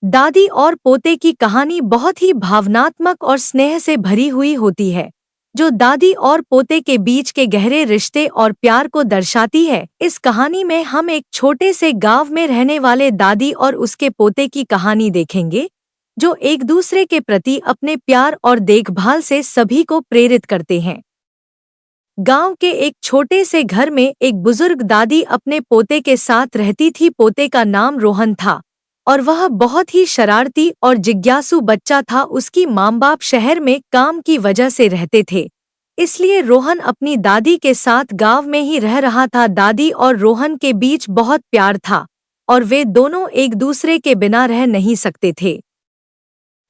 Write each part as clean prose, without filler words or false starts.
दादी और पोते की कहानी बहुत ही भावनात्मक और स्नेह से भरी हुई होती है, जो दादी और पोते के बीच के गहरे रिश्ते और प्यार को दर्शाती है। इस कहानी में हम एक छोटे से गांव में रहने वाले दादी और उसके पोते की कहानी देखेंगे, जो एक दूसरे के प्रति अपने प्यार और देखभाल से सभी को प्रेरित करते हैं। गांव के एक छोटे से घर में एक बुजुर्ग दादी अपने पोते के साथ रहती थी। पोते का नाम रोहन था और वह बहुत ही शरारती और जिज्ञासु बच्चा था। उसकी माँ बाप शहर में काम की वजह से रहते थे, इसलिए रोहन अपनी दादी के साथ गांव में ही रह रहा था। दादी और रोहन के बीच बहुत प्यार था और वे दोनों एक दूसरे के बिना रह नहीं सकते थे।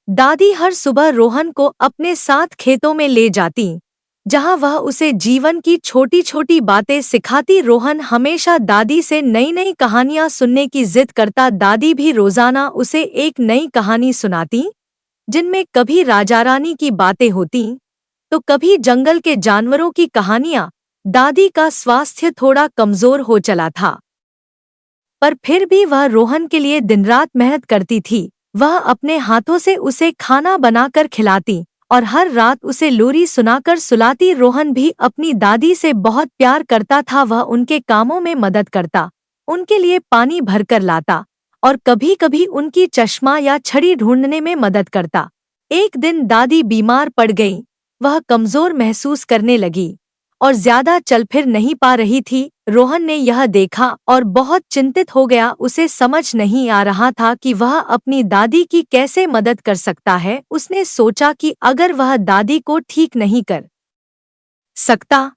दादी हर सुबह रोहन को अपने साथ खेतों में ले जाती, जहां वह उसे जीवन की छोटी छोटी बातें सिखाती। रोहन हमेशा दादी से नई नई कहानियां सुनने की जिद करता। दादी भी रोजाना उसे एक नई कहानी सुनाती, जिनमें कभी राजा रानी की बातें होती तो कभी जंगल के जानवरों की कहानियां। दादी का स्वास्थ्य थोड़ा कमजोर हो चला था, पर फिर भी वह रोहन के लिए दिन रात मेहनत करती थी। वह अपने हाथों से उसे खाना बनाकर खिलाती और हर रात उसे लोरी सुनाकर सुलाती। रोहन भी अपनी दादी से बहुत प्यार करता था। वह उनके कामों में मदद करता, उनके लिए पानी भरकर लाता और कभी कभी उनकी चश्मा या छड़ी ढूंढने में मदद करता। एक दिन दादी बीमार पड़ गई। वह कमजोर महसूस करने लगी और ज्यादा चल फिर नहीं पा रही थी। रोहन ने यह देखा और बहुत चिंतित हो गया। उसे समझ नहीं आ रहा था कि वह अपनी दादी की कैसे मदद कर सकता है। उसने सोचा कि अगर वह दादी को ठीक नहीं कर सकता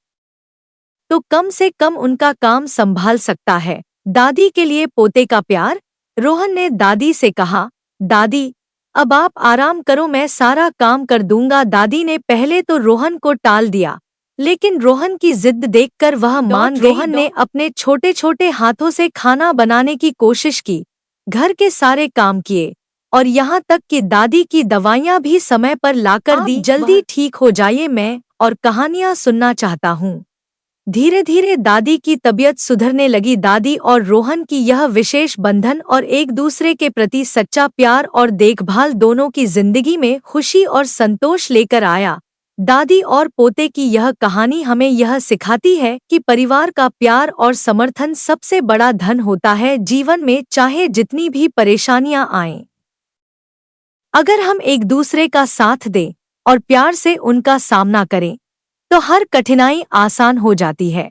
तो कम से कम उनका काम संभाल सकता है। दादी के लिए पोते का प्यार। रोहन ने दादी से कहा, दादी अब आप आराम करो, मैं सारा काम कर दूंगा। दादी ने पहले तो रोहन को टाल दिया, लेकिन रोहन की जिद देखकर वह मान गई। रोहन ने अपने छोटे छोटे हाथों से खाना बनाने की कोशिश की, घर के सारे काम किए और यहाँ तक कि दादी की दवाइयाँ भी समय पर लाकर दी। जल्दी ठीक हो जाइए, मैं और कहानियाँ सुनना चाहता हूँ। धीरे धीरे दादी की तबीयत सुधरने लगी। दादी और रोहन की यह विशेष बंधन और एक दूसरे के प्रति सच्चा प्यार और देखभाल दोनों की जिंदगी में खुशी और संतोष लेकर आया। दादी और पोते की यह कहानी हमें यह सिखाती है कि परिवार का प्यार और समर्थन सबसे बड़ा धन होता है जीवन में, चाहे जितनी भी परेशानियां आएं। अगर हम एक दूसरे का साथ दें और प्यार से उनका सामना करें तो हर कठिनाई आसान हो जाती है।